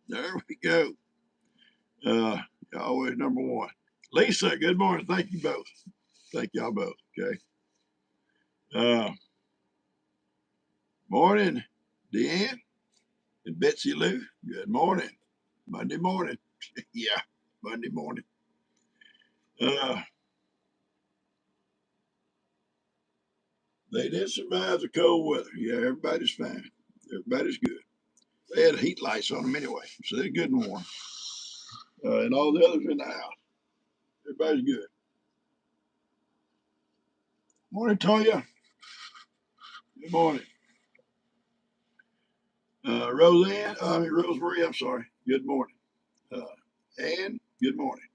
There we go. Always number one. Lisa, good morning. Thank you both. Thank y'all both. Okay. Uh, Morning, Deanne and Betsy Lou. Good morning. Monday morning. Yeah, Monday morning. Uh, they did survive the cold weather. Yeah, everybody's fine. Everybody's good. They had heat lights on them anyway, so they're good and warm. And all the others in the house. Everybody's good. Morning, Toya. Good morning. Rosemary, I'm sorry. Good morning. Ann, good morning.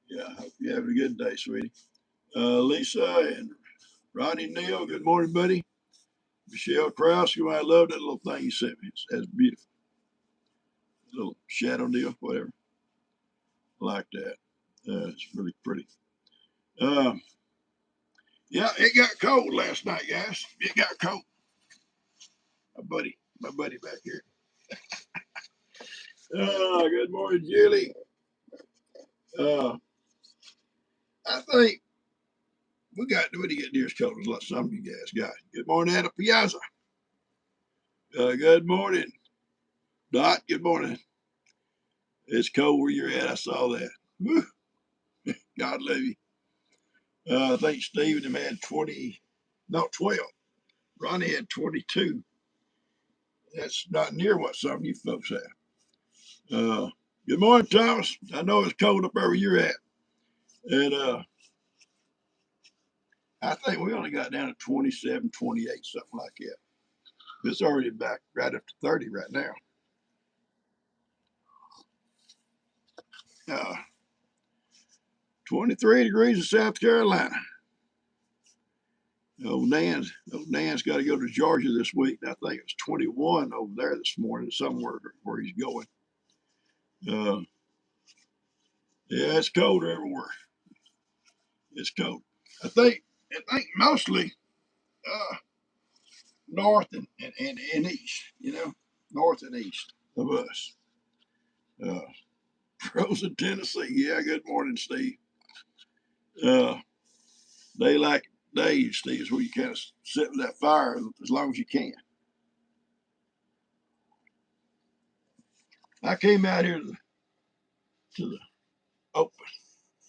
Yeah, I hope you're having a good day, sweetie. Lisa and Ronnie Neal, good morning, buddy. Michelle Krause, I love that little thing you sent me. That's beautiful. Little shadow deal, whatever. I like that. It's really pretty. Um, yeah, it got cold last night, guys. It got cold. My buddy back here. Good morning, Julie. Uh, I think we didn't get near as cold as some of you guys got. Good morning, Anna Piazza. Good morning, Dot. Good morning. It's cold where you're at. I saw that. Woo. God love you. I think Steve and him had 20, no, 12. Ronnie had 22. That's not near what some of you folks have. Good morning, Thomas. I know it's cold up where you're at. And I think we only got down to 27, 28, something like that. It's already back right up to 30 right now. 23 degrees in South Carolina. Old Nan's got to go to Georgia this week. I think it's 21 over there this morning, somewhere where he's going. Uh, yeah, it's cold everywhere. It's cold. I think mostly uh, north and east. North and east of us. Uh, Frozen Tennessee. Yeah. Good morning, Steve. Uh, they like days, Steve, is where you kind of sit with that fire as long as you can. I came out here to the open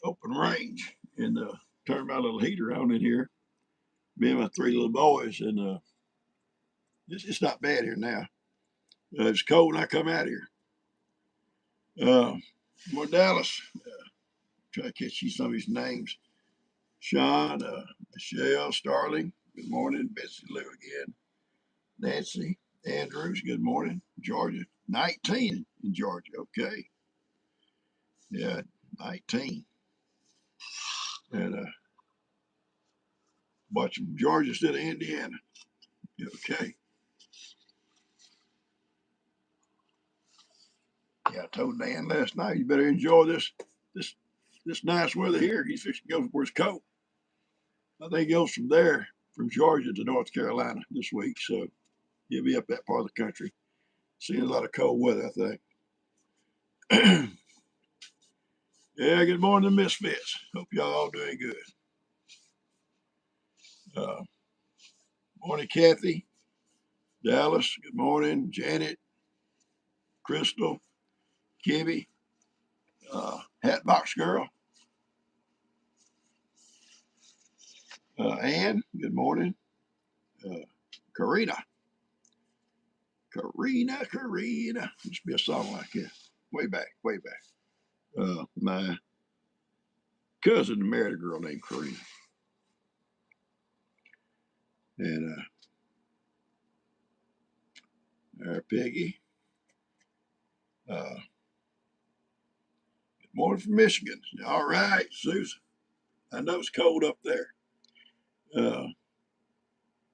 open range and turned my little heater on in here. Me and my three little boys, and it's not bad here now. It's cold when I come out here. More Dallas. Try to catch you some of these names. Sean, Michelle, Starling. Good morning. Betsy Lou again. Nancy Andrews. Good morning. Georgia. 19 in Georgia. Okay. Yeah, 19. And watch from Georgia instead of Indiana. Okay. Yeah, I told Dan last night, you better enjoy this this nice weather here. He's fixing to go for his coat. I think he goes from Georgia to North Carolina this week. So he'll be up that part of the country. Seeing a lot of cold weather, I think. Yeah, good morning, Misfits. Hope y'all all doing good. Uh, Morning, Kathy, Dallas. Good morning, Janet, Crystal, Kibby, Hatbox Girl, Ann. Good morning, uh, Karina. Karina. Used to be a song like that. Way back, way back. My cousin married a girl named Karina. And our Peggy. Good morning from Michigan. All right, Susan. I know it's cold up there. Uh,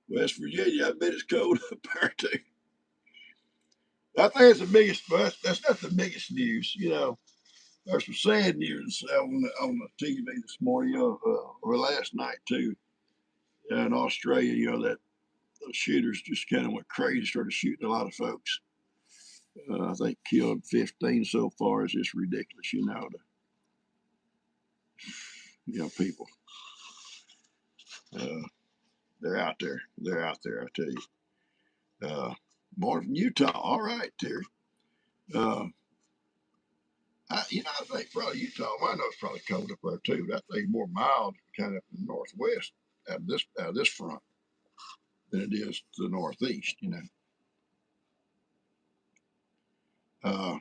West Virginia, I bet it's cold up there too. I think it's the biggest, but that's not the biggest news. There's some sad news on the TV this morning, or last night too, in Australia. That the shooters just kind of went crazy, started shooting a lot of folks. I think killed 15 so far. It's just ridiculous, people. Uh, they're out there. They're out there, I tell you. Born from Utah. All right, Terry. Uh, I think probably Utah. Well, I know it's probably cold up there too, but I think more mild, kind of in the northwest out of this front than it is to the northeast. Uh,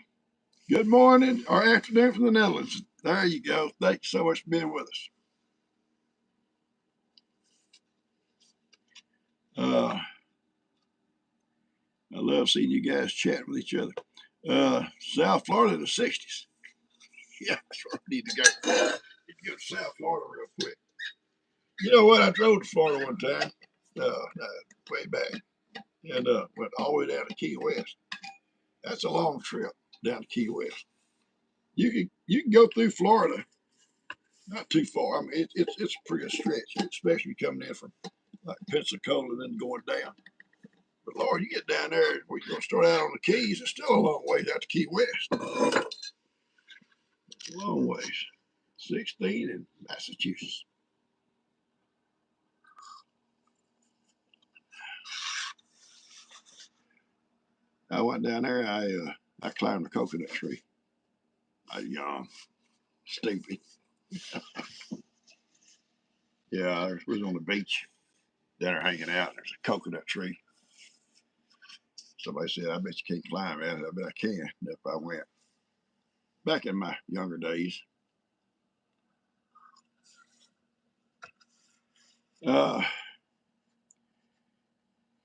Good morning or afternoon from the Netherlands. There you go. Thanks so much for being with us. I love seeing you guys chat with each other. South Florida in the 60s. Yeah, that's where we need to go. Need to go to South Florida real quick. You know what? I drove to Florida one time, way back, and went all the way down to Key West. That's a long trip down to Key West. You can go through Florida, not too far. I mean, it's a pretty stretch, especially coming in from like Pensacola and then going down. But Lord, you get down there where you're gonna start out on the Keys. It's still a long ways out to Key West. It's a long ways. 16 in Massachusetts. I went down there. I climbed a coconut tree. I was young, stupid. Yeah, I was on the beach down there hanging out. There's a coconut tree. Somebody said, "I bet you can't climb it." I bet I can if I went. Back in my younger days. Uh,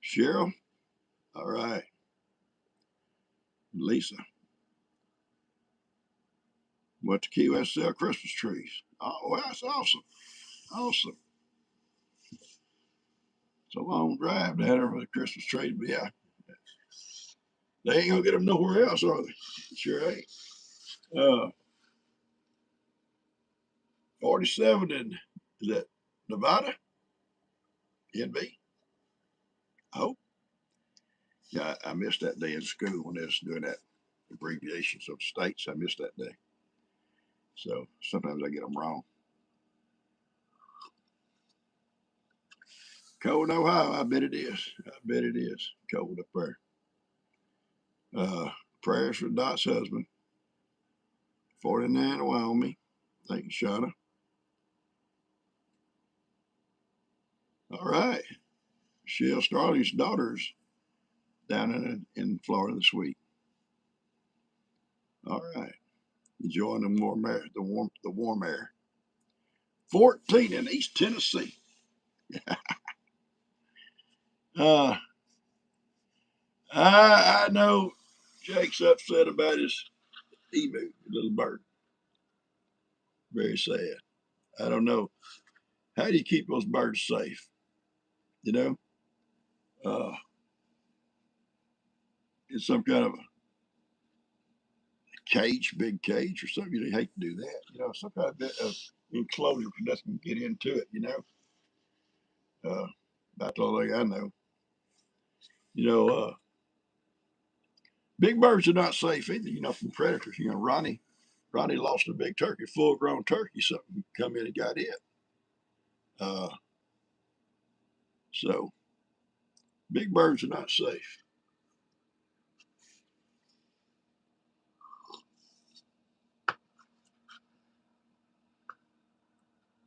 Cheryl, all right. Lisa, went to Key West to sell Christmas trees. Oh, well, that's awesome. Awesome. It's a long drive down there for the Christmas tree, but yeah, they ain't gonna get them nowhere else, are they? Sure ain't. Uh, 47 in, is that Nevada? NB? Oh, yeah, I missed that day in school when they was doing that abbreviations of states. I missed that day. So sometimes I get them wrong. Cold in Ohio, I bet it is. I bet it is cold up there. Prayers for Dot's husband. 49 in Wyoming. Thank you, Shauna. All right. Michelle Starling's daughter's down in Florida this week. All right. Enjoying the warm air, the warm air. 14 in East Tennessee. uh, I know Jake's upset about his emu, little bird. Very sad. I don't know. How do you keep those birds safe? You know, uh, in some kind of a cage, big cage or something. You hate to do that. Some kind of enclosure doesn't get into it. About the only thing I know. You know, uh, Big birds are not safe either. From predators. Ronnie lost a big turkey, full grown turkey. Something come in and got it. Uh, so big birds are not safe.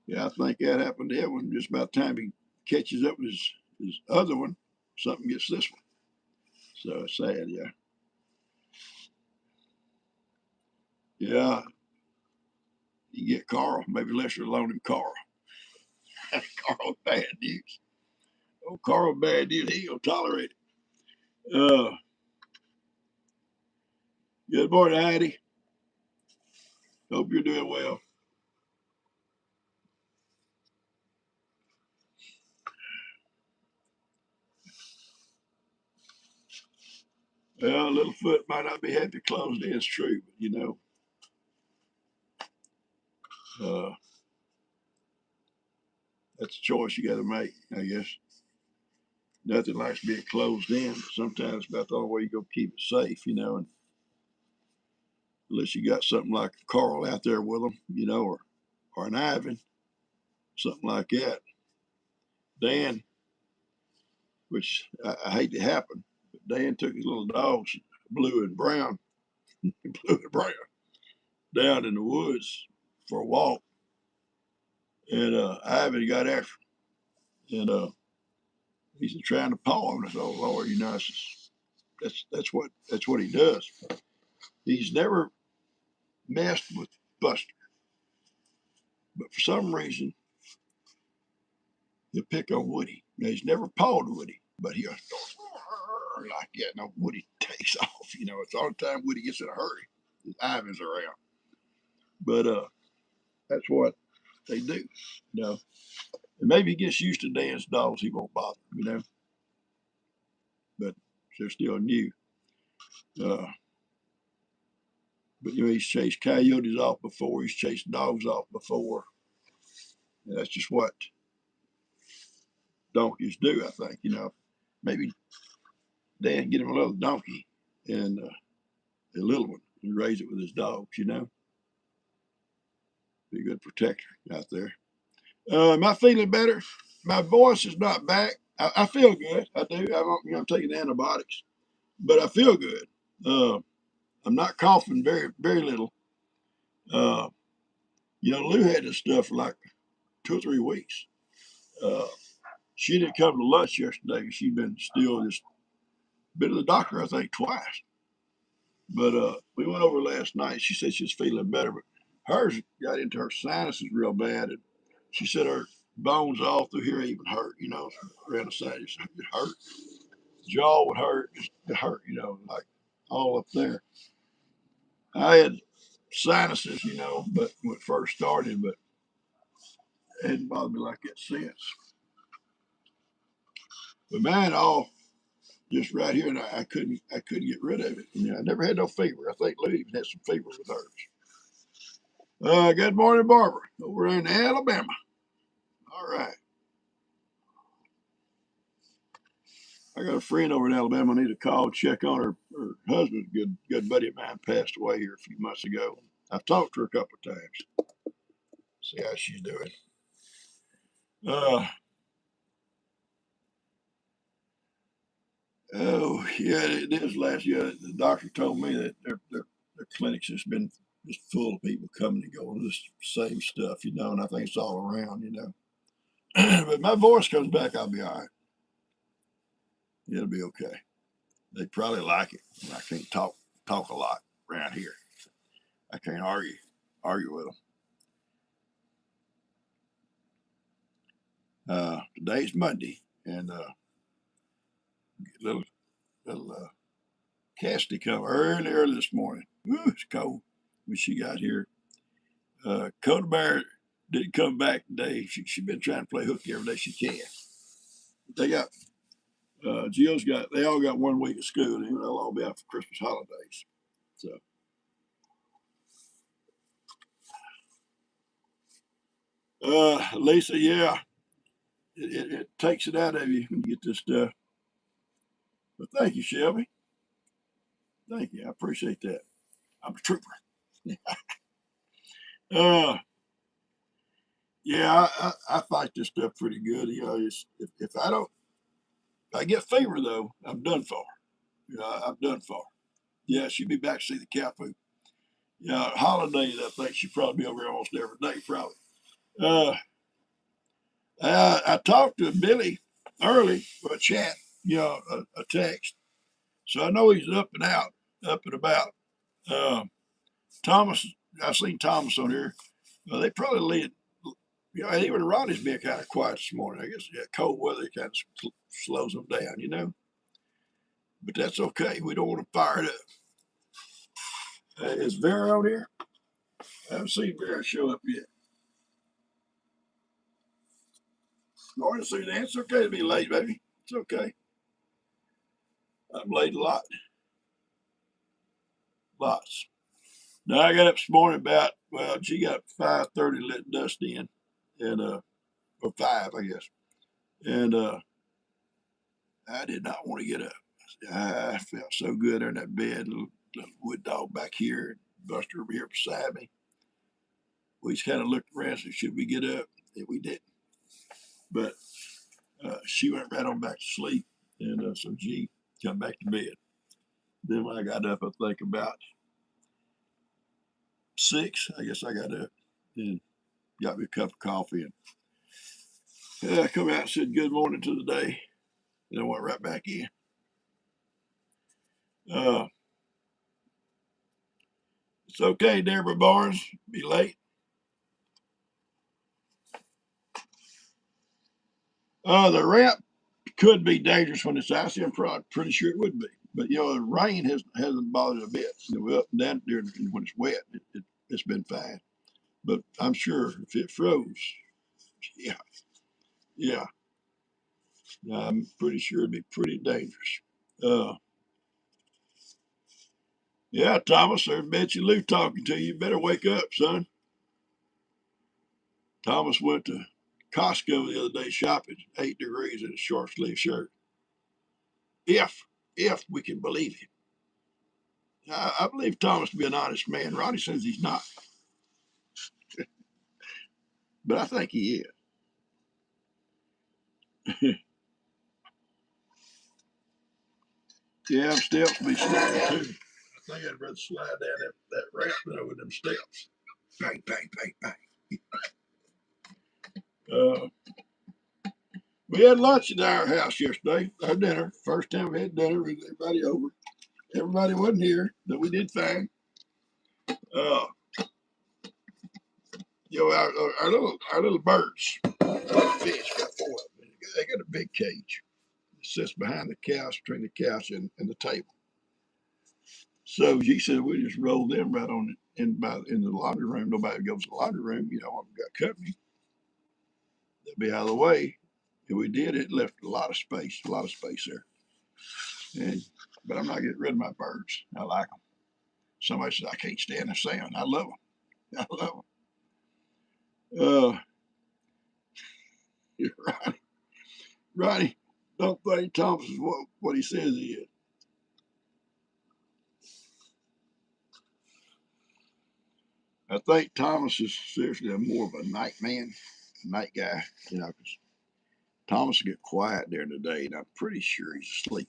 Yeah, I think that happened to Edwin. Just about the time he catches up with his other one, something gets this one. So it's sad, yeah. Yeah, you get Carl. Maybe Lester loan him Carl. Carl bad news. Oh, Carl bad news. He gonna tolerate it. Good morning, Heidi. Hope you're doing well. Well, Littlefoot might not be happy closed in, it's true, but uh, that's a choice you got to make, I guess. Nothing likes being closed in. Sometimes it's about the only way you go keep it safe, you know, and unless you got something like Carl out there with them, you know, or an Ivan, something like that. Dan, which I hate to happen, but Dan took his little dogs, blue and brown, blue and brown, down in the woods for a walk, and Ivan got after him, and he's trying to paw him. I said, "Oh Lord, you know, that's what he does." He's never messed with Buster, but for some reason he'll pick on Woody. Now, he's never pawed Woody, but he'll go like that. No, Woody takes off. You know, it's all the time Woody gets in a hurry. Ivan's around, but that's what they do. You know, and maybe he gets used to Dan's dogs, he won't bother. You know, but they're still new. Uh, but you know, he's chased coyotes off before. He's chased dogs off before. And that's just what donkeys do, I think. You know, maybe Dan get him a little donkey and a little one and raise it with his dogs. You know, be a good protector out there. Am I feeling better? My voice is not back. I feel good. I do. I'm taking antibiotics, but I feel good. I'm not coughing very little. Uh, you know, Lou had this stuff for like 2 or 3 weeks. Uh, she didn't come to lunch yesterday. She'd been still just been to the doctor, I think, twice. But we went over last night. She said she was feeling better, but hers got into her sinuses real bad, and she said her bones all through here even hurt. You know, around the sinus, it hurt. Jaw would hurt, just it hurt. You know, like all up there. I had sinuses, you know, but when it first started, but it hadn't bothered me like that since. But mine all just right here, and I couldn't get rid of it. You know, I never had no fever. I think Lou even had some fever with hers. Good morning, Barbara, over in Alabama. All right. I got a friend over in Alabama. I need to call, check on her. Her husband, good buddy of mine, passed away here a few months ago. I've talked to her a couple of times. See how she's doing. Uh, oh, yeah, it is last year. The doctor told me that their clinics has been just full of people coming and going, this same stuff, you know, and I think it's all around, you know. But my voice comes back, I'll be all right. It'll be okay. They probably like it. I can't talk a lot around here. I can't argue with them. Today's Monday, and little Cassidy come early this morning. Ooh, it's cold when she got here. Coda Bear didn't come back today. She been trying to play hooky every day she can. They got Jill's got. They all got 1 week of school, and they'll all be out for Christmas holidays. So, Lisa, yeah, it takes it out of you when you get this stuff. But thank you, Shelby. Thank you. I appreciate that. I'm a trooper. Uh, yeah, I fight this stuff pretty good. You know, if I don't, if I get fever though, I'm done for. You know, I'm done for. Yeah, she'll be back to see the cow food. Yeah, holidays, I think she'll probably be over here almost every day, probably. Uh, I talked to Billy early for a chat, you know, a text. So I know he's up and out, up and about. Uh, Thomas, I've seen Thomas on here. They probably lead, you know, even Ronnie's being kind of quiet this morning. I guess yeah, cold weather kind of slows them down, you know. But that's okay. We don't want to fire it up. Is Vera on here? I haven't seen Vera show up yet. Morning, Suzanne. It's okay to be late, baby. It's okay. I'm late a lot. Lots. Now I got up this morning about she got 5:30 let dust in, and or 5 I guess, and I did not want to get up. I felt so good in that bed, little wood dog back here, and Buster over here beside me. We just kind of looked around and said, should we get up? And we didn't. But she went right on back to sleep. And so G come back to bed. Then when I got up, I think about 6, I guess I got up and got me a cup of coffee. And I come out and said good morning to the day. And I went right back in. Uh, it's okay, Deborah Barnes. Be late. The ramp could be dangerous when it's icy. I'm pretty sure it would be. But the rain hasn't bothered a bit. Up and down there when it's wet, it's been fine. But I'm sure if it froze, yeah, yeah, I'm pretty sure it'd be pretty dangerous. Uh, yeah, Thomas, there's Betsy Lou talking to you. You better wake up, son. Thomas went to Costco the other day shopping, 8 degrees in a short sleeve shirt. If we can believe him. I believe Thomas to be an honest man. Ronnie says he's not, but I think he is. Yeah, steps be slippery too. I think I'd rather slide down that ramp than over them steps. Bang, bang, bang, bang. Uh, we had lunch at our house yesterday, our dinner. First time we had dinner with everybody over. Everybody wasn't here, but we did fine. Uh, our little birds, fish, got 4 of them. They got a big cage. It sits behind the couch, between the couch and the table. So she said we just roll them right on in the laundry room. Nobody goes to the laundry room. We've got company. They'll be out of the way. And we did. It left a lot of space there. But I'm not getting rid of my birds. I like them. Somebody said I can't stand the sound. I love them. I love them. You're right. Ronnie, don't think Thomas is what he says he is. I think Thomas is seriously more of a night man, night guy, because Thomas will get quiet during the day, and I'm pretty sure he's asleep.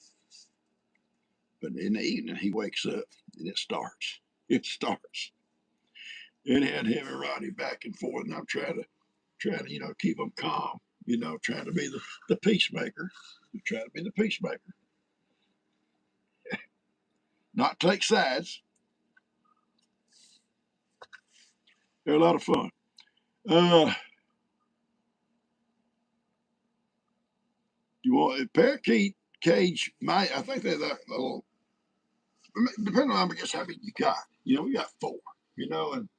But in the evening, he wakes up, and it starts. It starts. And had him and Ronnie back and forth, and I'm trying to keep them calm, trying to be the peacemaker, trying to be the peacemaker, not take sides. They're a lot of fun. You want a parakeet cage? I think they're that little. Depending on, I guess, how many you got. We got 4. And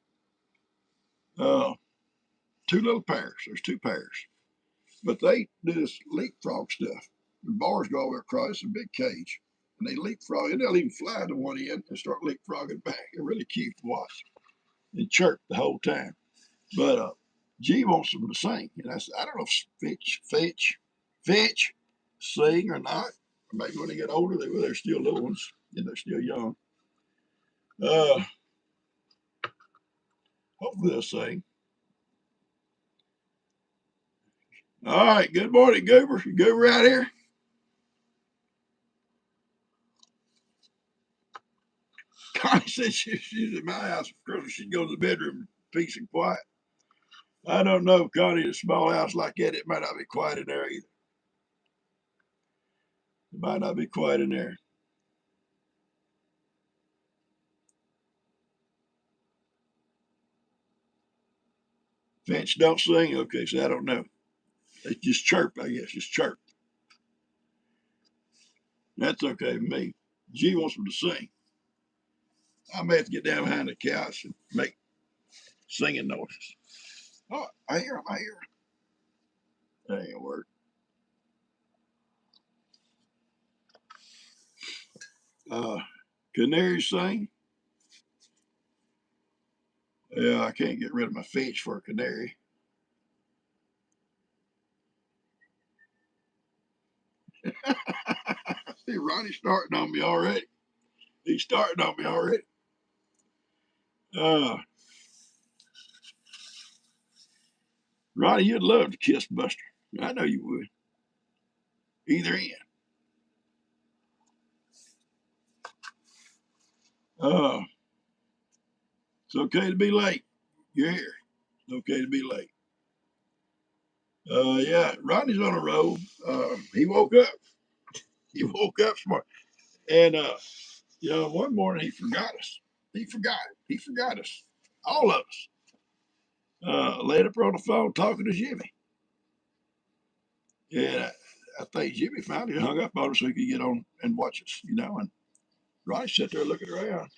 uh, 2 little pairs. There's 2 pairs, but they do this leapfrog stuff. The bars go all the way across a big cage, and they leapfrog, and they'll even fly to one end and start leapfrogging back. They're really cute to watch and chirp the whole time. But G wants them to sing, and I don't know if Fitch sing or not. Maybe when they get older, they're still little ones, and they're still young. Uh, Hopefully they'll sing. All right. Good morning, Goober. Goober out here. Connie said she's at my house for Christmas. She'd go to the bedroom, peace and quiet. I don't know, Connie. A small house like that, it might not be quiet in there either. It might not be quiet in there. Finch don't sing. Okay, so I don't know. They just chirp, I guess. Just chirp. That's okay with me. G wants them to sing. I may have to get down behind the couch and make singing noises. Oh, I hear him. I hear him. That ain't work. Canaries sing. Yeah, I can't get rid of my Finch for a canary. See, Ronnie's starting on me already. He's starting on me already. Ronnie, you'd love to kiss Buster. I know you would. Either end. It's okay to be late. You're here. It's okay to be late. Yeah, Ronnie's on a roll. He woke up. He woke up smart. And one morning he forgot us. He forgot. He forgot us. All of us. Laid up on the phone talking to Jimmy. And I think Jimmy finally hung up on us so he could get on and watch us, and Ronnie sat there looking around.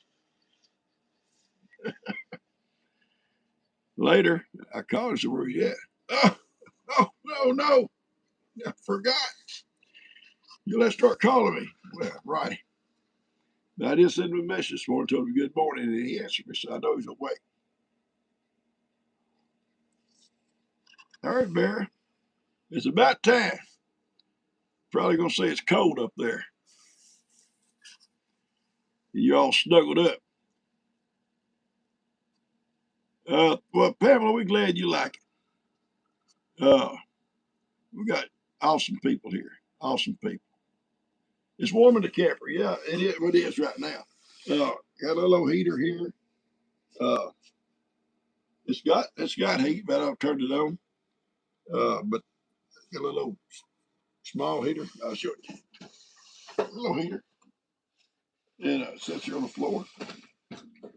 Later, I called him, said, where you at? Oh, no. I forgot. You let's start calling me. Well, Ronnie. I did send him a message this morning, told him good morning, and he answered me, so I know he's awake. All right, Bear. It's about time. Probably gonna say it's cold up there. You're all snuggled up. Well, Pamela, we're glad you like it. We got awesome people here. Awesome people. It's warm in the camper. Yeah, it is right now. Got a little heater here. It's got heat, but I'll turn it on. But got a little small heater. I'll show you. A little heater. And sits here on the floor.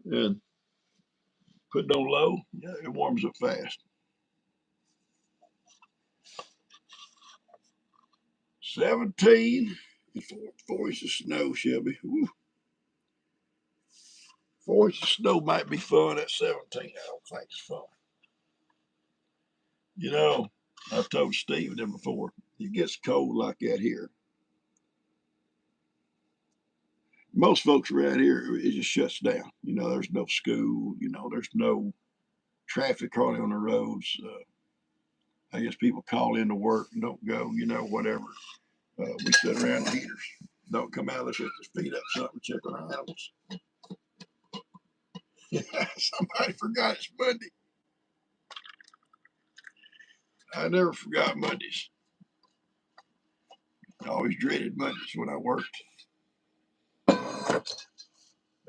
And put it on low. Yeah, it warms up fast. 17. 4 inches of snow, Shelby. Woo. 4 inches of snow might be fun at 17. I don't think it's fun. I've told Steve them before. It gets cold like that here. Most folks around here, it just shuts down. There's no school. There's no traffic hardly on the roads. I guess people call in to work and don't go. Whatever. We sit around the heaters. Don't come out unless we have to feed up something, check on our animals. Somebody forgot it's Monday. I never forgot Mondays. I always dreaded Mondays when I worked. I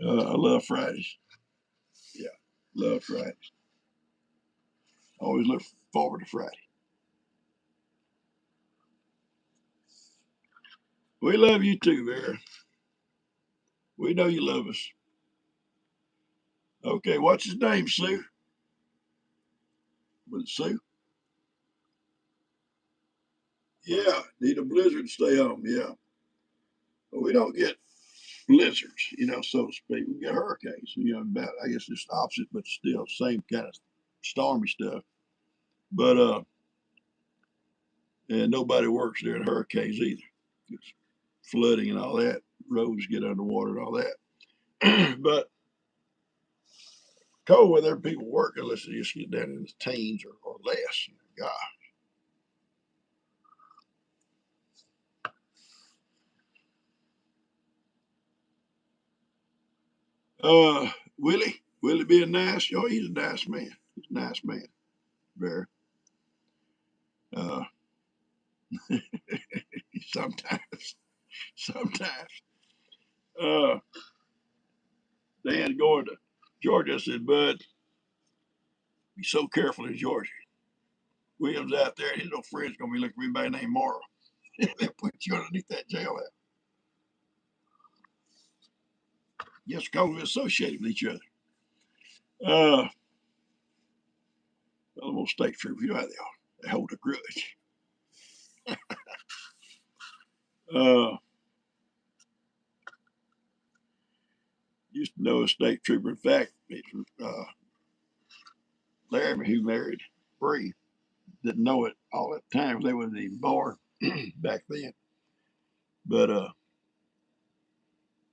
love Fridays. Yeah, love Fridays. Always look forward to Friday. We love you too, Vera. We know you love us. Okay, what's his name, Sue? Was it Sue? Yeah, need a blizzard to stay home. Yeah. But we don't get blizzards, so to speak. We get hurricanes, about, I guess it's opposite, but still same kind of stormy stuff. But and nobody works during hurricanes either. It's flooding and all that. Roads get underwater and all that. But cold weather, people work unless they just get down in the teens or less. God. Willie being nice. He's a nice man. He's a nice man. Very. Uh, sometimes, sometimes. Uh, Dan going to Georgia. I said, Bud, be so careful in Georgia. William's out there, and his old friend's gonna be looking for anybody named Morrow. They'll put you underneath that jail out. Yes, because we're associated with each other. Almost state trooper, you know how they are. They hold a grudge. Uh, used to know a state trooper. In fact, it's Laramie who married Bree. Didn't know it all that time. They wasn't even born back then. But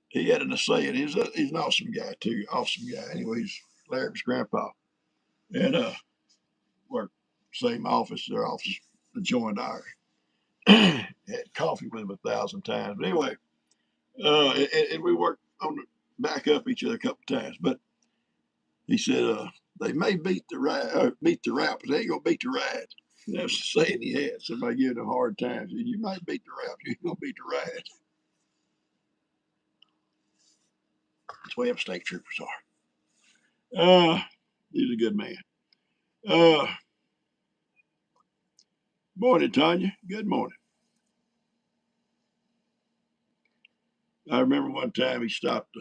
he had an saying. He's an awesome guy too. Awesome guy. Anyway, he's Laramie's grandpa, and worked same office. Their office adjoined ours. Had coffee with him 1,000 times. But anyway, and we worked on the back up each other a couple times. But he said, they may beat the rap, but they ain't gonna beat the ride. That's the saying he had. Somebody giving him a hard time. Said, you might beat the rap, you ain't gonna beat the ride. That's the way them state troopers are. He's a good man. Morning, Tanya. Good morning. I remember one time he stopped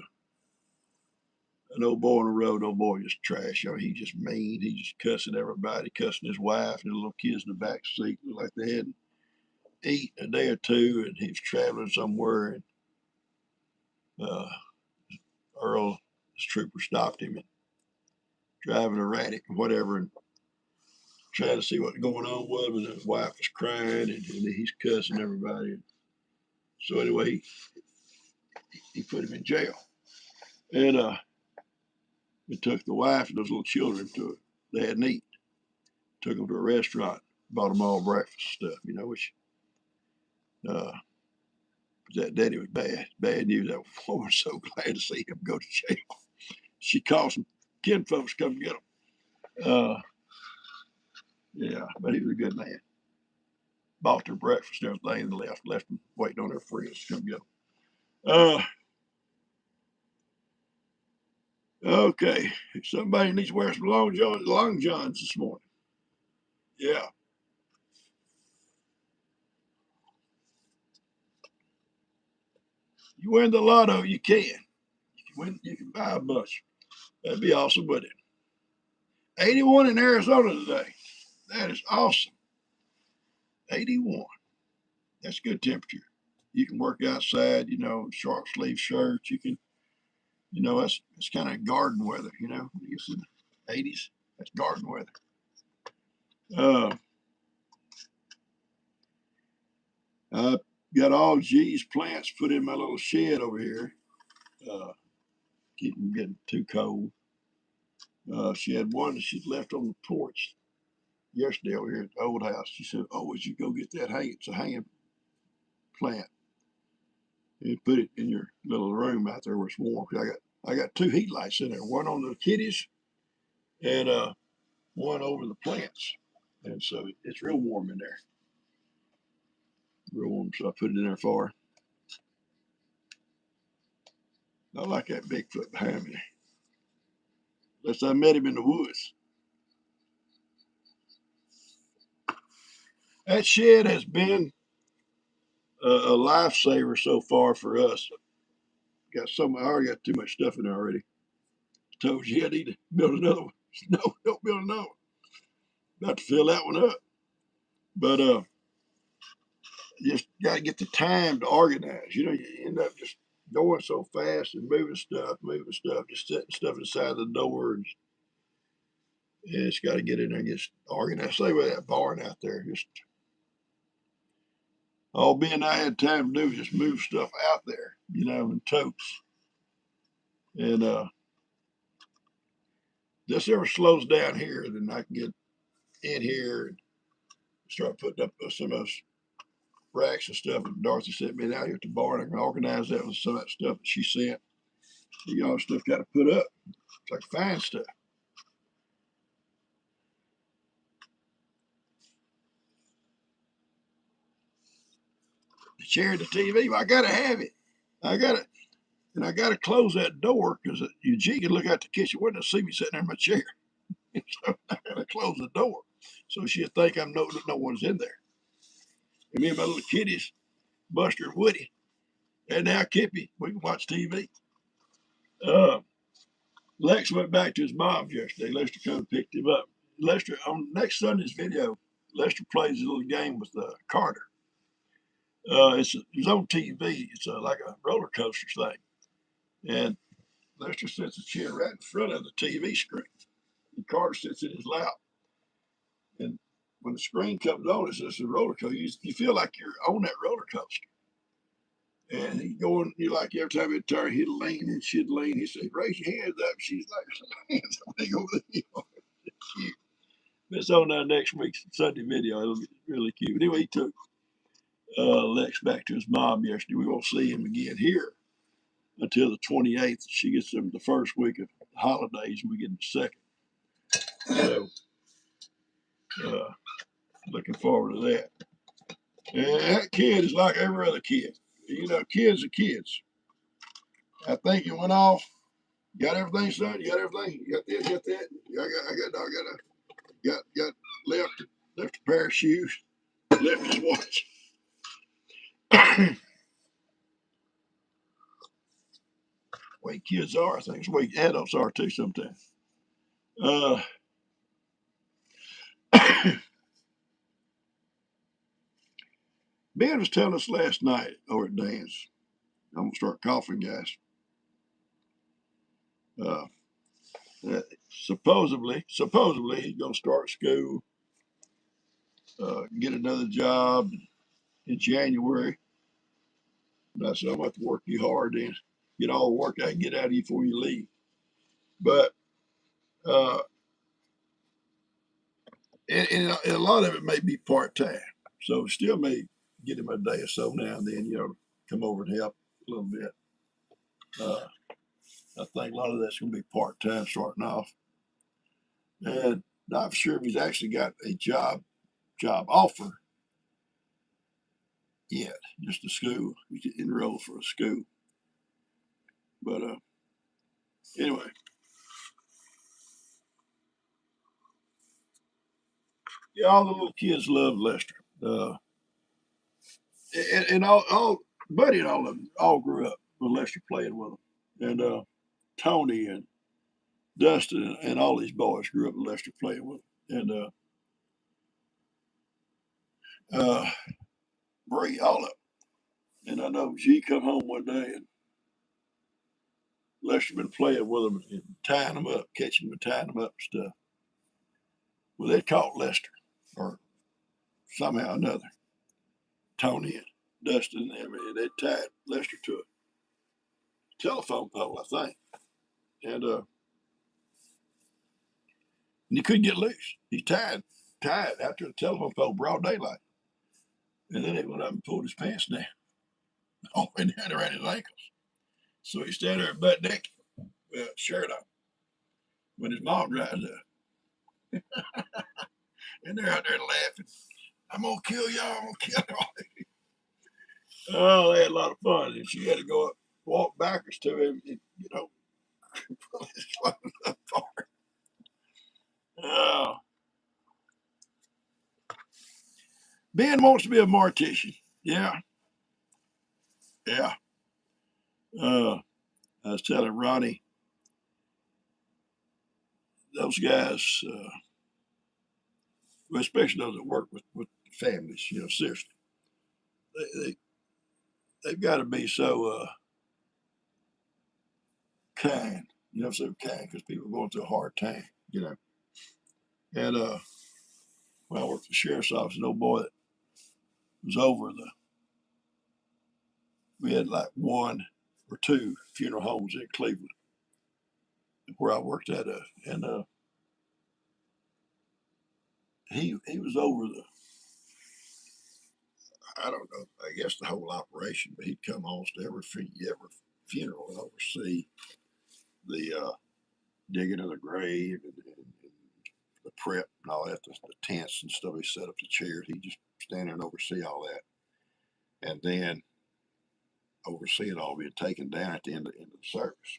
an old boy on the road. Old boy just trash. I mean, he just mean. He just cussing everybody, cussing his wife and the little kids in the back seat. Looked like they hadn't eaten a day or two, and he was traveling somewhere. And Earl, this trooper, stopped him and driving erratic and whatever, and trying to see what's going on with him. And his wife was crying, and he's cussing everybody. And so anyway, he put him in jail, and we took the wife and those little children to it. They hadn't eaten. Took them to a restaurant, bought them all breakfast stuff, which uh, that daddy was bad news. That woman was so glad to see him go to jail. She called some kin folks to come get him. Yeah, but he was a good man. Bought their breakfast and everything and left them waiting on their friends to come get them. Okay, somebody needs to wear some long johns this morning. Yeah. You win the lotto, you can. You can buy a bunch. That'd be awesome, wouldn't it? 81 in Arizona today. That is awesome. 81. That's good temperature. You can work outside, short sleeve shirts. You can, that's kind of garden weather, It's in the 80s. That's garden weather. I got all G's plants put in my little shed over here. Keep them getting too cold. She had one that she'd left on the porch yesterday over here at the old house. She said, "Oh, would you go get that it's a hanging plant and put it in your little room out there where it's warm." I got two heat lights in there, one on the kitties and one over the plants, and so it's real warm in there, real warm. So I put it in there for her. I like that Bigfoot behind me. Unless I met him in the woods. That shed has been a lifesaver so far for us. I already got too much stuff in there already. Told you I need to build another one. No, don't build another one. About to fill that one up. But just got to get the time to organize. You end up just going so fast and moving stuff, just setting stuff inside the door. And it's got to get in there and get organized. Say with that barn out there, just all being I had time to do was just move stuff out there, in totes. And this ever slows down here, then I can get in here and start putting up some of those racks and stuff. And Dorothy sent me out here at the barn. I can organize that with some of that stuff that she sent. Stuff got to put up. It's like fine stuff. The chair and the TV, I got to have it. I got to, and I got to close that door because Eugene can look out the kitchen window and see me sitting there in my chair. So I got to close the door so she'll think no one's in there. And me and my little kitties, Buster and Woody, and now Kippy, we can watch TV. Lex went back to his mom's yesterday. Lester come and picked him up. Lester, on next Sunday's video, Lester plays a little game with Carter. It's on TV. It's like a roller coaster thing. And Lester sits a chair right in front of the TV screen. And Carter sits in his lap. And when the screen comes on, it's just a roller coaster. You feel like you're on that roller coaster. And he's going, like every time he'd turn, he'd lean and she'd lean. He said, "Raise your hands up." She's like, hands up. They go over the hill. It's on next week's Sunday video. It'll be really cute. Anyway, Lex back to his mom yesterday. We won't see him again here until the 28th. She gets him the first week of holidays, and we get him the second. So, looking forward to that. And that kid is like every other kid. You know, kids are kids. I think you went off. Got everything, son. You got everything. You got this. You got that. Got left a pair of shoes. Left his watch. Way kids are, I think. It's the way adults are too sometimes. Uh, Ben was telling us last night over at Dan's. I'm gonna start coughing, guys. Uh, supposedly he's gonna start school, get another job in January. And I said, I'm going to work you hard then, get all the work I can get out of you before you leave. But uh, and a lot of it may be part time, so still may get him a day or so now and then, come over and help a little bit. I think a lot of that's going to be part time starting off, and not for sure if he's actually got a job offer yet. Just a school, he's enrolled for a school. But anyway, yeah, all the little kids love Lester. And all Buddy and all of them all grew up with Lester playing with them, and Tony and Dustin and all these boys grew up with Lester playing with them, and Bree, all of them. And I know she come home one day and Lester been playing with them and tying them up, catching them and tying them up and stuff. Well, they caught Lester, or somehow or another, Tony and Dustin and everything. They tied Lester to a telephone pole, I think, and he couldn't get loose. He's tied after the telephone pole, broad daylight. And then they went up and pulled his pants down, all the way down around his ankles. So he's standing there butt naked, with a shirt on, when his mom drives up. And they're out there laughing. I'm going to kill y'all. I'm going to kill y'all. Oh, they had a lot of fun. And she had to go up, walk backwards to him, and, pull his clothes apart. Oh. Ben wants to be a mortician. Yeah. Yeah. I was telling Ronnie, those guys, especially those that work with families, seriously, they, they've got to be so kind, so kind because people are going through a hard time. And when I worked at the sheriff's office, an old boy that was over we had like one or two funeral homes in Cleveland where I worked at, and he was over I don't know, I guess the whole operation, but he'd come almost to every funeral and oversee the digging of the grave and the prep and all that, the tents and stuff. He set up the chairs. He just stand there and oversee all that, and then oversee it all being taken down at the end of the service.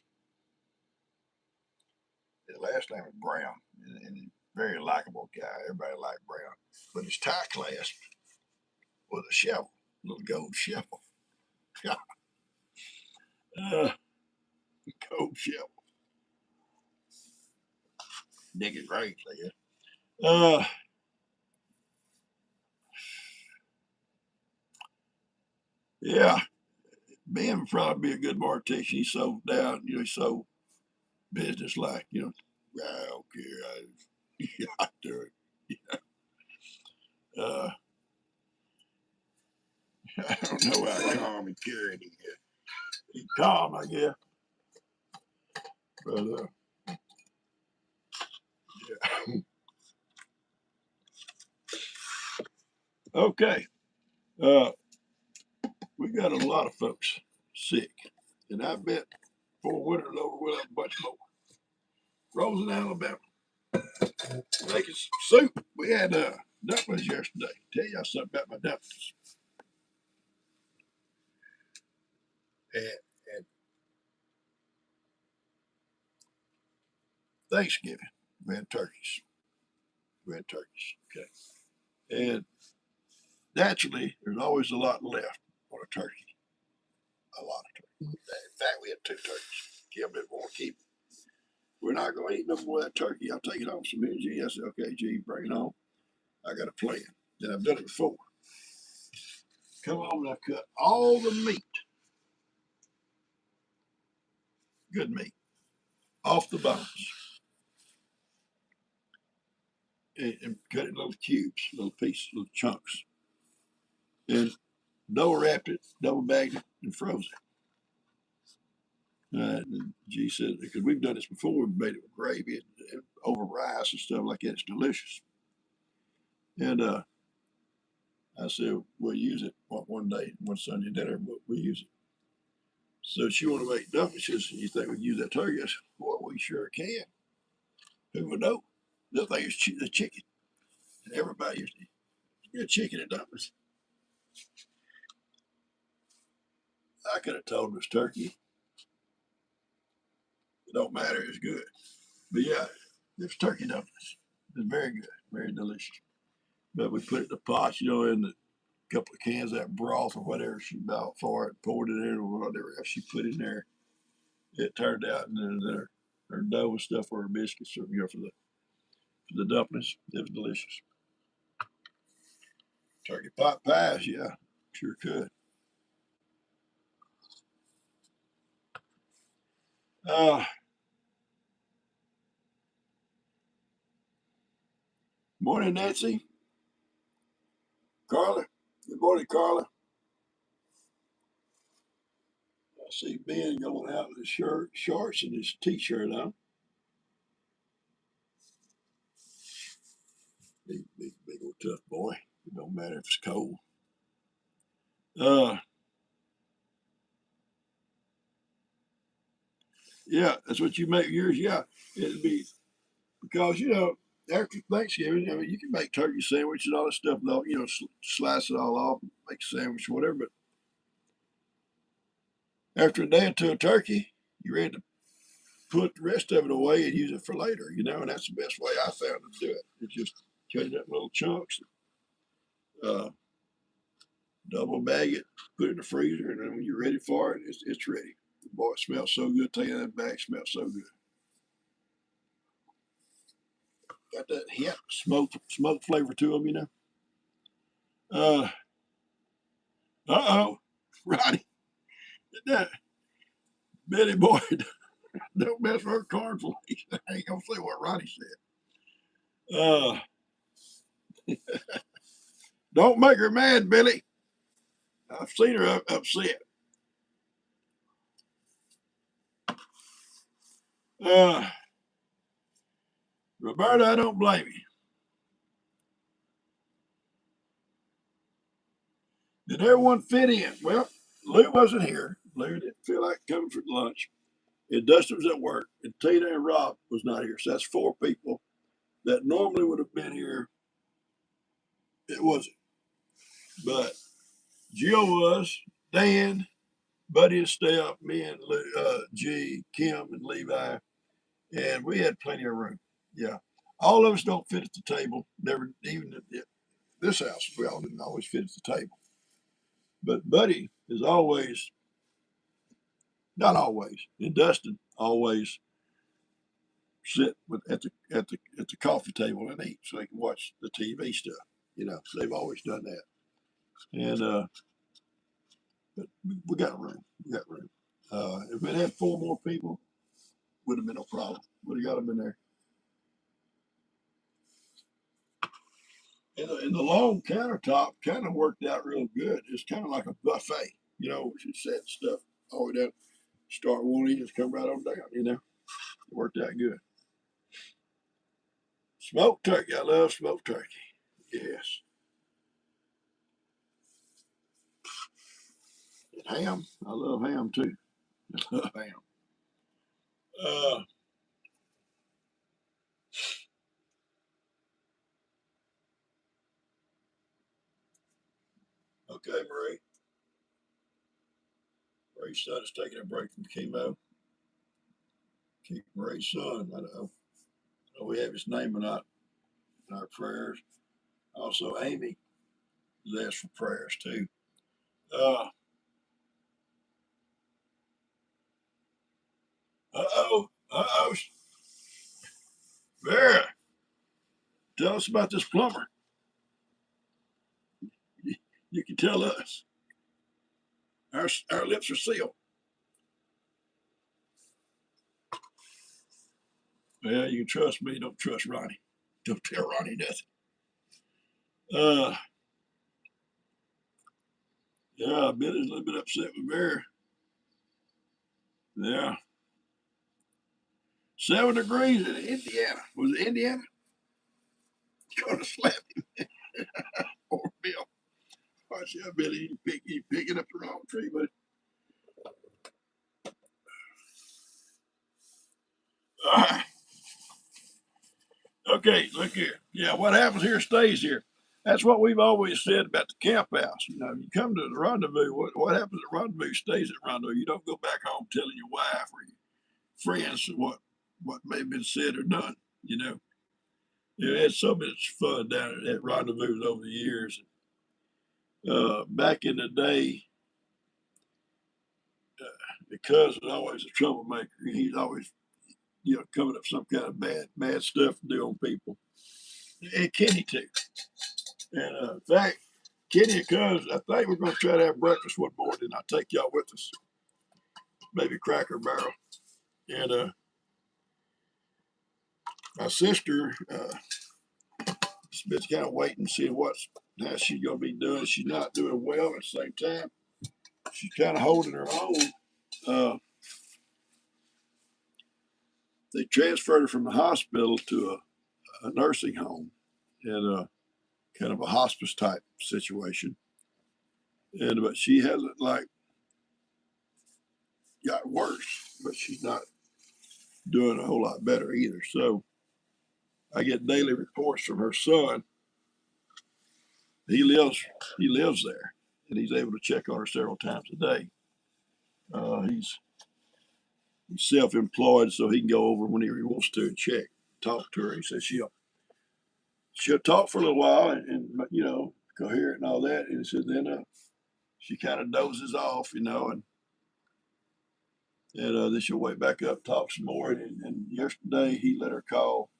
His last name was Brown, and he's a very likable guy. Everybody liked Brown, but his tie clasp was a shovel, a little gold shovel. uh, Gold shovel, digging graves, I guess. Uh, yeah, Ben would probably be a good mortician. He's so down, he's so business like, I don't care. I do it. Uh, I don't know how calm and caring he is. He's calm, I guess. But yeah. Okay. We got a lot of folks sick, and I bet before winter's over, we'll have a bunch more. Rose in Alabama, making some soup. We had dumplings yesterday. Tell y'all something about my dumplings. And Thanksgiving, we had turkeys. Okay. And naturally, there's always a lot left on a turkey. A lot of turkey. In fact, we had 2 turkeys. Kim didn't want to keep it. We're not going to eat no more of that turkey. I'll take it home some minutes. I said, okay, G, bring it on. I got a plan. And I've done it before. Come on, and I cut all the meat, good meat, off the bones. And cut it in little cubes, little pieces, little chunks. And double wrapped it, double bagged it, and froze it. And G said, because we've done this before, we've made it with gravy and over rice and stuff like that. It's delicious. And I said, we'll use it one day, one Sunday dinner, we'll use it. So she wanted to make dumplings. She said, you think we can use that turkey? I said, well, we sure can. Who would know? The thing is the chicken. And everybody used to eat chicken and dumplings. I could have told this turkey. It don't matter, it's good. But yeah, it's turkey dumplings. It's very good, very delicious. But we put it in the pot, in the couple of cans of that broth or whatever she bought for it, poured it in or whatever else she put in there. It turned out, and then her dough and stuff for her biscuits, or, for the dumplings. It was delicious. Turkey pot pies, yeah, sure could. Uh, Morning, Nancy. Carla. Good morning, Carla. I see Ben going out in his shorts and his t-shirt on. Big old tough boy. It don't matter if it's cold. Uh, yeah, that's what you make yours. Yeah, it'd be because after Thanksgiving, I mean, you can make turkey sandwich and all that stuff. Though slice it all off, make a sandwich or whatever. But after a day or two of turkey, you're ready to put the rest of it away and use it for later. And that's the best way I found to do it. It's just cut it up in little chunks, uh, double bag it, put it in the freezer, and then when you're ready for it, it's ready. Boy, it smells so good. Tell you that bag smells so good. Got that hint smoke flavor to them. Uh oh, Roddy, that Betty boy, don't mess with her cornflakes. I ain't gonna say what Roddy said. Don't make her mad, Billy. I've seen her upset. Uh, Roberta, I don't blame you. Did everyone fit in? Well, Lou wasn't here. Lou didn't feel like coming for lunch. And Dustin was at work. And Tina and Rob was not here. So that's 4 people that normally would have been here. It wasn't. But Jill was, Dan, Buddy and Steph, me and G, Kim and Levi, and we had plenty of room. Yeah. All of us don't fit at the table. Never, even at this house, we all didn't always fit at the table. But Buddy is always, not always, and Dustin always sit at the coffee table and eat so they can watch the TV stuff. They've always done that. And but we got room. We got room. If it had 4 more people, would have been no problem. Would have got them in there. And the long countertop kind of worked out real good. It's kind of like a buffet. You set stuff all the way down. Start one end, just come right on down. It worked out good. Smoked turkey. I love smoked turkey. Yes. Ham. I love ham too. I love ham. Uh, okay, Marie. Marie's son is taking a break from chemo. Keep Marie's son. I know we have his name in our prayers. Also, Amy has asked for prayers too. Uh oh. Vera, tell us about this plumber. You can tell us. Our lips are sealed. Well, you can trust me. Don't trust Ronnie. Don't tell Ronnie nothing. Uh, yeah, Billy's a little bit upset with Vera. Yeah. 7 degrees in Indiana. Was it Indiana? Gonna slap him. Poor Bill. Watch out, Billy. He's picking up the wrong tree, but uh, okay, look here. Yeah, what happens here stays here. That's what we've always said about the camp house. You know, you come to the rendezvous, what happens at rendezvous stays at rendezvous. You don't go back home telling your wife or your friends what may have been said or done, you know. Yeah, had so much fun down at rendezvous over the years. Back in the day, because was always a troublemaker. He's always, coming up with some kind of bad stuff to do on people. And Kenny too. And in fact, Kenny and Cuz, I think we're going to try to have breakfast one morning. I'll take y'all with us, maybe Cracker Barrel. And my sister has been kind of waiting to see how she's going to be doing. She's not doing well at the same time. She's kind of holding her own. Uh, they transferred her from the hospital to a nursing home and kind of a hospice type situation. But she hasn't like got worse, but she's not doing a whole lot better either. So I get daily reports from her son. He lives there, and he's able to check on her several times a day. He's self-employed, so he can go over whenever he wants to and talk to her. He says she'll talk for a little while and coherent and all that. And he said then she kind of dozes off, and then she'll wake back up, talk some more. And yesterday he let her call.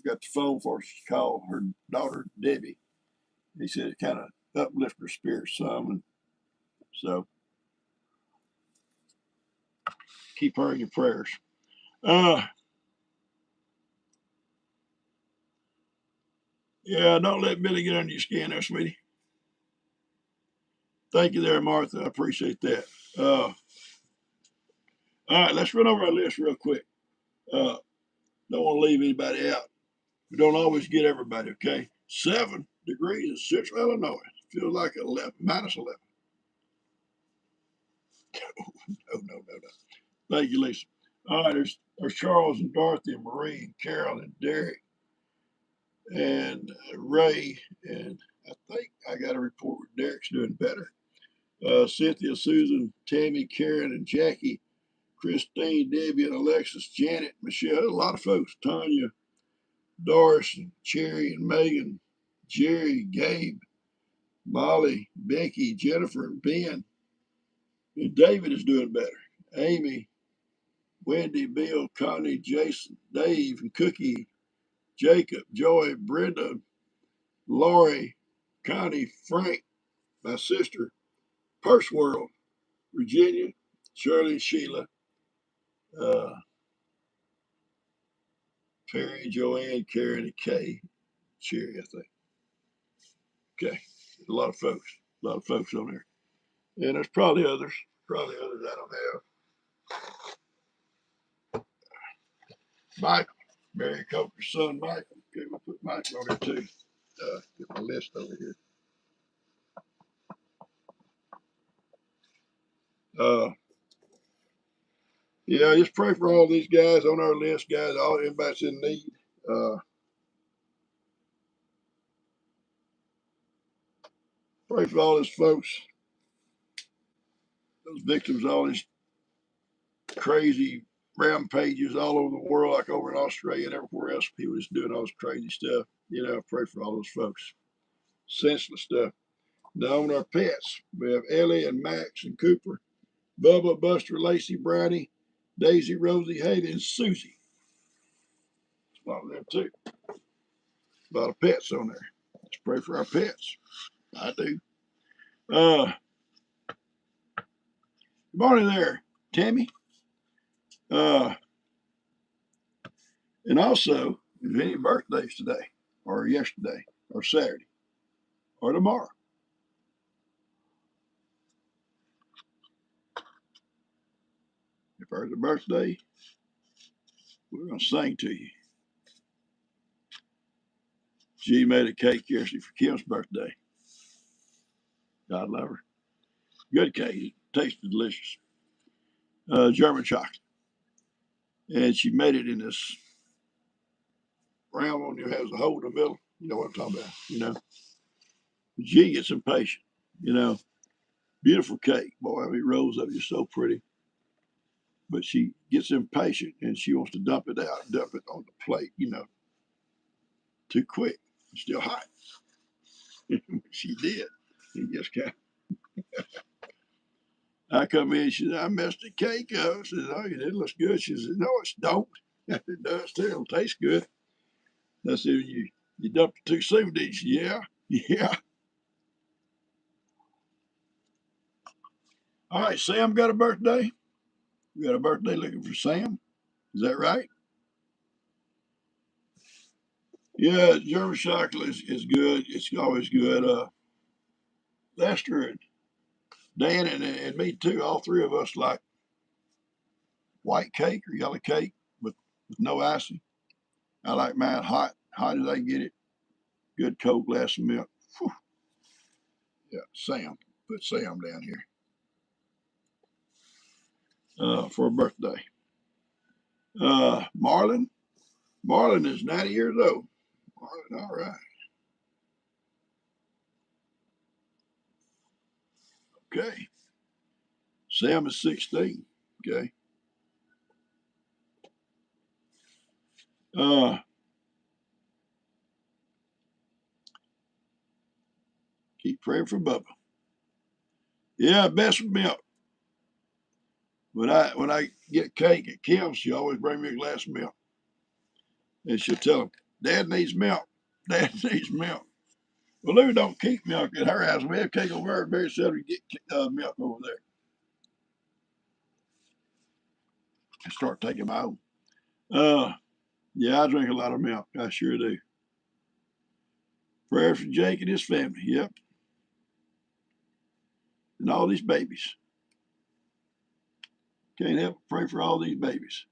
Got the phone for her. She called her daughter Debbie. He said it kind of uplifted her spirit some, and so keep her in your prayers. Uh, yeah, don't let Billy get under your skin there, sweetie. Thank you there, Martha. I appreciate that. All right, let's run over our list real quick. Don't want to leave anybody out. We don't always get everybody, okay? 7 degrees in Central Illinois. Feels like 11, minus 11. No. Thank you, Lisa. All right, there's Charles and Dorothy and Marie and Carol and Derek and Ray. And I think I got a report where Derek's doing better. Cynthia, Susan, Tammy, Karen, and Jackie, Christine, Debbie, and Alexis, Janet, Michelle, a lot of folks, Tanya, Doris, and Cherry, and Megan, Jerry, Gabe, Molly, Becky, Jennifer, and Ben. And David is doing better. Amy, Wendy, Bill, Connie, Jason, Dave, and Cookie, Jacob, Joy, Brenda, Lori, Connie, Frank, my sister, Purse World, Virginia, Shirley, Sheila, uh, Perry, Joanne, Karen, and Kay, Sherry, I think. Okay, a lot of folks on there. And there's probably others I don't have. Michael, Mary Coker's son, Michael. Okay, we'll put Michael on there too. Get my list over here. Yeah, just pray for all these guys on our list, guys. All everybody's in need. Uh, Pray for all these folks, those victims, all these crazy rampages all over the world, like over in Australia and everywhere else. People just doing all this crazy stuff. Pray for all those folks. Senseless stuff. Now on our pets, we have Ellie and Max and Cooper, Bubba, Buster, Lacey, Brownie, Daisy, Rosie, Haley, and Susie. There's a lot of them too. A lot of pets on there. Let's pray for our pets. I do. Good morning there, Tammy. Uh, and also, if any birthdays today, or yesterday, or Saturday, or tomorrow. If there's a birthday, we're going to sing to you. She made a cake yesterday for Kim's birthday. God love her. Good cake. It tasted delicious. German chocolate. And she made it in this round one that has a hole in the middle. You know what I'm talking about, But she gets impatient, you know. Beautiful cake. Boy, I mean, rolls up just so pretty. But she gets impatient and she wants to dump it out, dump it on the plate, too quick. It's still hot. She did. He just kind of, I come in, she said, I messed the cake up. I said, oh, it looks good. She said, no, it don't. It does too. It'll taste good. I said, you dumped it too soon, did you? Yeah. Yeah. All right, Sam got a birthday. We got a birthday looking for Sam. Is that right? Yeah, German chocolate is good. It's always good. Lester and Dan and me too, all three of us like white cake or yellow cake with no icing. I like mine hot as I get it. Good cold glass of milk. Whew. Yeah, Sam. Put Sam down here for a birthday. Marlon. Marlon is 90 years old. Marlon, all right. Okay. Sam is 16. Okay. Uh, Keep praying for Bubba. Yeah, best with milk. When I get cake at Kim's, she always bring me a glass of milk. And she'll tell him, Dad needs milk. Dad needs milk. Well, Lou don't keep milk at her house. We have cake over there. Very seldom get milk over there. I start taking my own. Uh, yeah, I drink a lot of milk. I sure do. Prayer for Jake and his family. Yep. And all these babies. Can't help but pray for all these babies.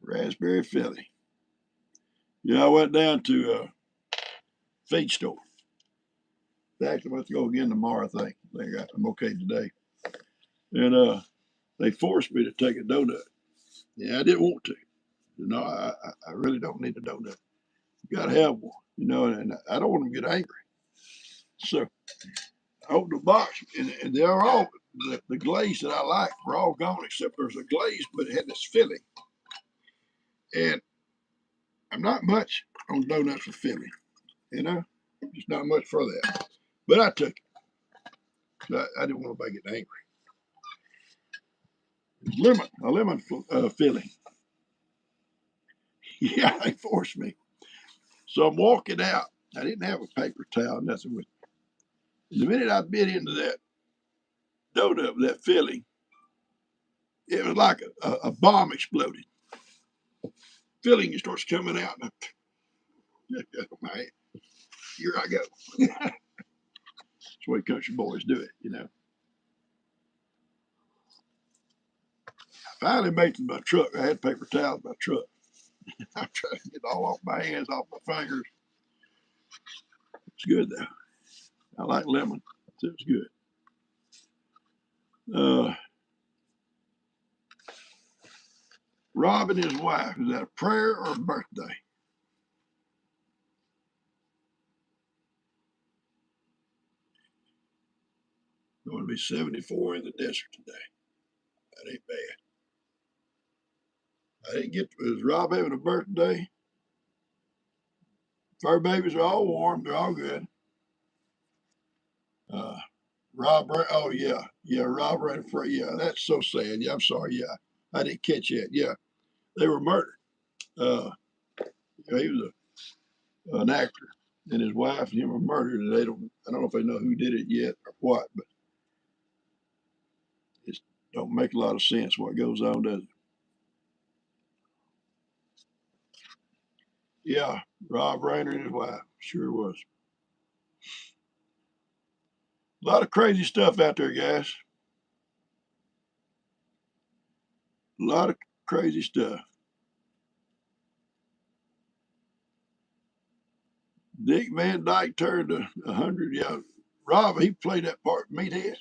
Raspberry Philly. Yeah, I went down to a feed store. Actually, I have to go again tomorrow, I think. I'm okay today. And they forced me to take a donut. Yeah, I didn't want to. I really don't need a donut. You got to have one, and I don't want to get angry. So I opened the box, and they're all, the glaze that I like were all gone except there's a glaze, but it had this filling. And I'm not much on donuts with filling, just not much for that. But I took it. I didn't want anybody getting angry. A lemon filling. Yeah, they forced me. So I'm walking out. I didn't have a paper towel, nothing with me. The minute I bit into that donut with that filling, it was like a bomb exploded. Filling starts coming out. And man, here I go. That's the way country boys do it. I finally made it to my truck. I had paper towels in my truck. I'm trying to get it all off my hands, off my fingers. It's good though. I like lemon. It's good. Rob and his wife, is that a prayer or a birthday? Going to be 74 in the desert today. That ain't bad. I didn't get. Is Rob having a birthday? Fur babies are all warm. They're all good. Uh, Rob, oh yeah, Rob ran for yeah. That's so sad. Yeah, I'm sorry. Yeah, I didn't catch that. Yeah, they were murdered. Uh, he was an actor, and his wife and him were murdered. And they don't. I don't know if they know who did it yet or what, but it don't make a lot of sense what goes on, does it? Yeah, Rob Rayner and his wife sure was. A lot of crazy stuff out there, guys. A lot of crazy stuff. Dick Van Dyke turned 100. Yeah, Rob, he played that part, Meathead.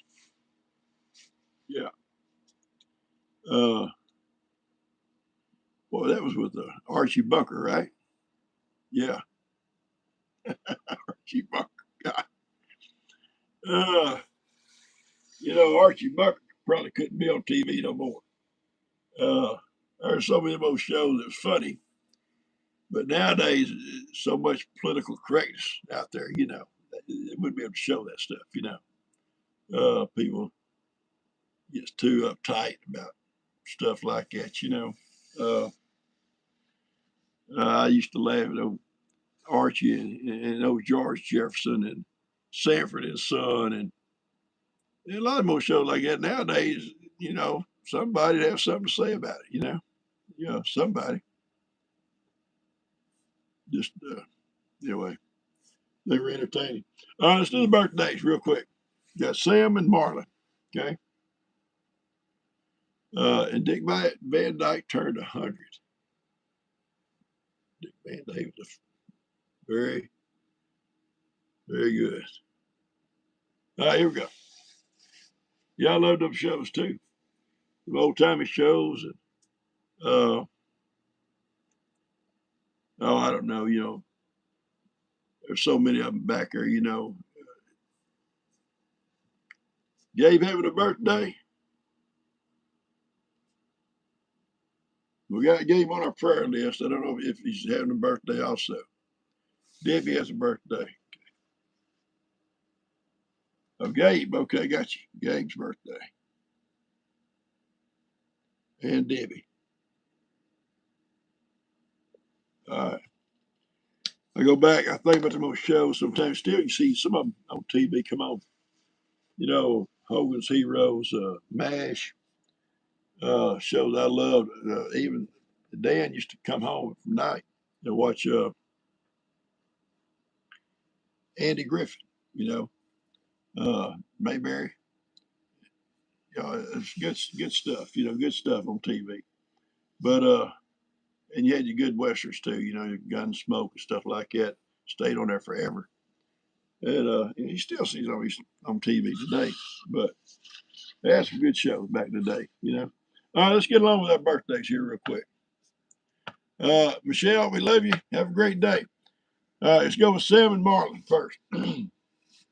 Yeah. Uh, well, that was with Archie Bunker, right? Yeah, Archie Bunker. God. Uh, Archie Bunker probably couldn't be on TV no more. Uh, there's so many of those shows that's funny, but nowadays, so much political correctness out there, it wouldn't be able to show that stuff. People gets too uptight about stuff like that. Uh, I used to laugh at old Archie and old George Jefferson and Sanford and Son and a lot of more shows like that nowadays. Somebody have something to say about it. Somebody just anyway. They were entertaining. Let's do the birthdays real quick. Got Sam and Marlon. Okay. And Dick Van Dyke turned 100. Dick Van Dyke was very, very good. All right, here we go. Yeah, I love them shows too. The old timey shows. And, I don't know. There's so many of them back there. Gabe having a birthday. We got Gabe on our prayer list. I don't know if he's having a birthday also. Debbie has a birthday. Oh, Gabe. Okay, got you. Gabe's birthday. And Debbie. All right. I go back. I think about them old shows. Sometimes still you see some of them on TV come on. Hogan's Heroes, MASH, shows I loved. Even Dan used to come home from night and watch Andy Griffin, Mayberry. It's good stuff, good stuff on TV. But and you had your good westerns too, Gunsmoke and stuff like that. Stayed on there forever. And you still see these on TV today. But they had some good shows back in the day. All right, let's get along with our birthdays here real quick. Michelle, we love you. Have a great day. All right, let's go with Sam and Marlon first. I don't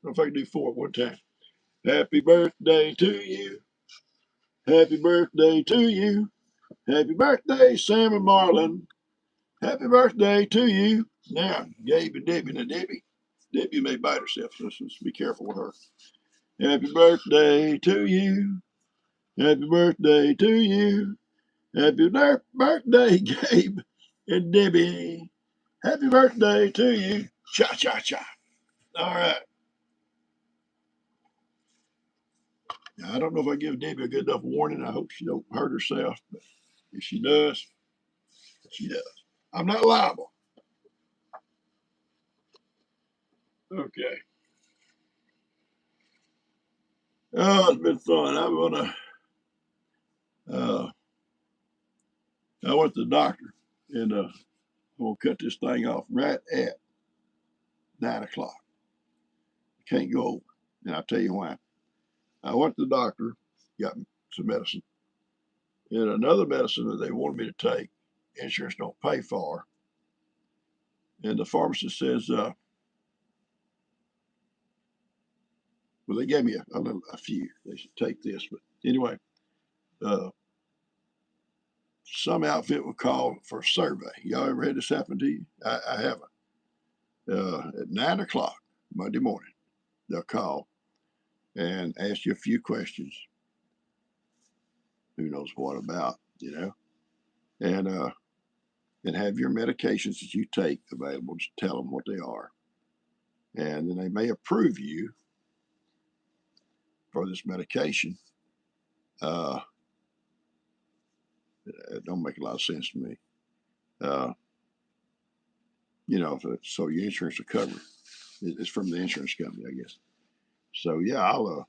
know if I can do four at one time. Happy birthday to you. Happy birthday to you. Happy birthday, Sam and Marlon. Happy birthday to you. Now, Gabe and Debbie. Now, Debbie may bite herself, so let's be careful with her. Happy birthday to you. Happy birthday to you. Happy birthday, Gabe and Debbie. Happy birthday to you. Cha, cha, cha. All right. Now, I don't know if I give Debbie a good enough warning. I hope she don't hurt herself. But if she does, she does. I'm not liable. Okay. Oh, it's been fun. Uh, I went to the doctor and I'm gonna cut this thing off right at 9 o'clock. Can't go over. And I'll tell you why. I went to the doctor, got some medicine, and another medicine that they wanted me to take, insurance don't pay for. And the pharmacist says, well, they gave me a few. They should take this. But anyway, some outfit will call for a survey. Y'all ever had this happen to you? I haven't. At 9 o'clock Monday morning, they'll call and ask you a few questions. Who knows what about, and have your medications that you take available. Just tell them what they are. And then they may approve you for this medication. It don't make a lot of sense to me. So your insurance will cover it. It's from the insurance company, I guess. So yeah, I'll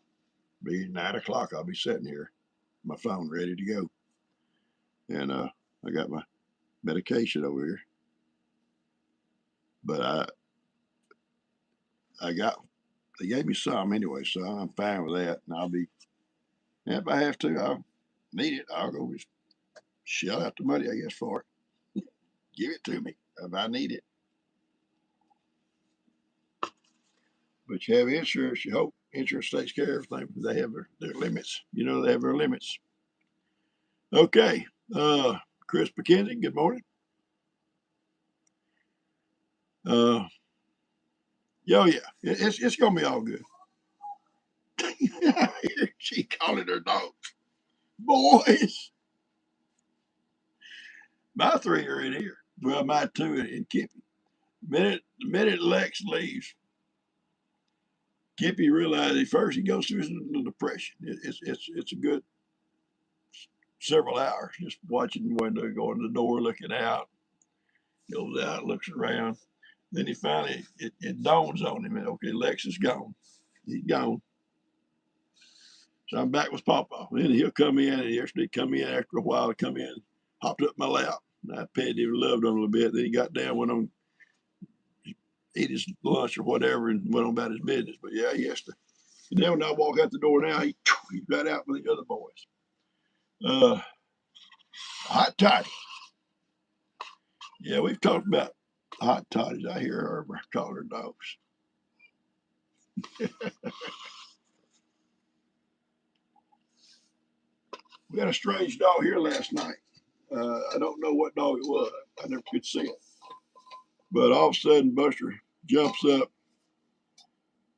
be 9 o'clock. I'll be sitting here, my phone ready to go, and I got my medication over here. But they gave me some anyway, so I'm fine with that. And I'll be, if I have to, I'll need it. I'll go just shell out the money, I guess, for it. Give it to me if I need it. But you have insurance, you hope insurance takes care of everything. They have their limits. They have their limits. Okay. Chris McKenzie, good morning. Yeah, it's gonna be all good. She calling her dogs boys. My 3 are in here. Well, my 2 in Kippy. The minute Lex leaves, Kippy realizes first he goes through his little depression. It's a good several hours just watching the window, going to the door, looking out. Goes out, looks around. Then he finally it dawns on him. Okay, Lex is gone. He's gone. So I'm back with PawPaw. Then he'll come in, and yesterday come in after a while. Come in, hopped up my lap. And I petted him, loved him a little bit. Then he got down, went on, ate his lunch or whatever, and went on about his business. But yeah, he has to. And then when I walk out the door now, he's right out with the other boys. Hot toddy. Yeah, we've talked about hot toddies. I hear her call her dogs. We had a strange dog here last night. I don't know what dog it was. I never could see it. But all of a sudden, Buster jumps up,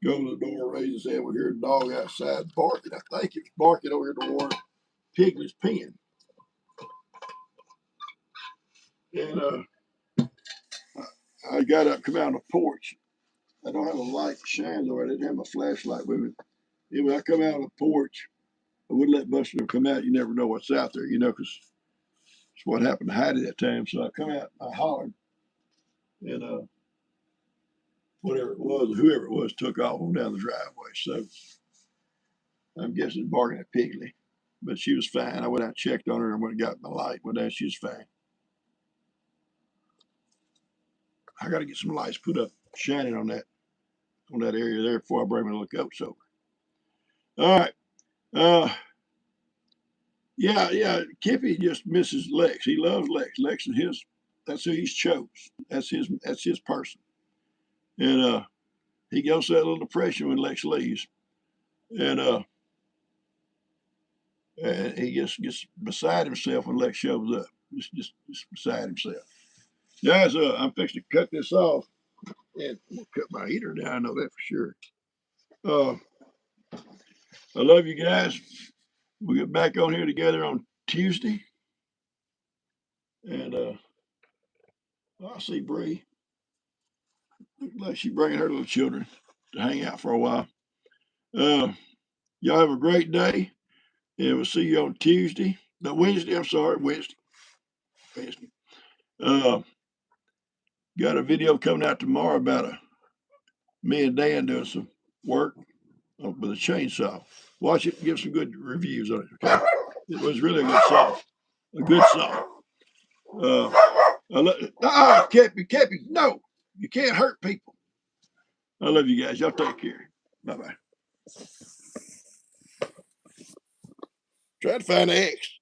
goes to the door, raises his head. We hear a dog outside barking. I think it's barking over here toward Piglet's pen. And I got up, come out on the porch. I don't have a light that shines over. I didn't have my flashlight with me. Anyway, I come out on the porch. I wouldn't let Buster come out. You never know what's out there, because it's what happened to Heidi that time. So I come out, I hollered, and whatever it was, whoever it was, took off on down the driveway. So I'm guessing barking at Piglet. But she was fine. I went out and checked on her and went and got my light. Went down, she was fine. I got to get some lights put up, shining on that area there before I bring my little goats over. All right. Yeah. Kippy just misses Lex. He loves Lex. Lex is his. That's who he's chose. That's his person. And he goes through that little depression when Lex leaves. And he gets beside himself when Lex shows up. Just beside himself. Guys, I'm fixing to cut this off and cut my heater down. I know that for sure. I love you guys. We'll get back on here together on Tuesday. And I see Bree. Looks like she's bringing her little children to hang out for a while. Y'all have a great day. And we'll see you on Tuesday. No, Wednesday. I'm sorry, Wednesday. Got a video coming out tomorrow about me and Dan doing some work with a chainsaw. Watch it and give some good reviews on it. Okay? It was really a good saw. A good saw. Cappy, no, you can't hurt people. I love you guys. Y'all take care. Bye bye. Try to find the X.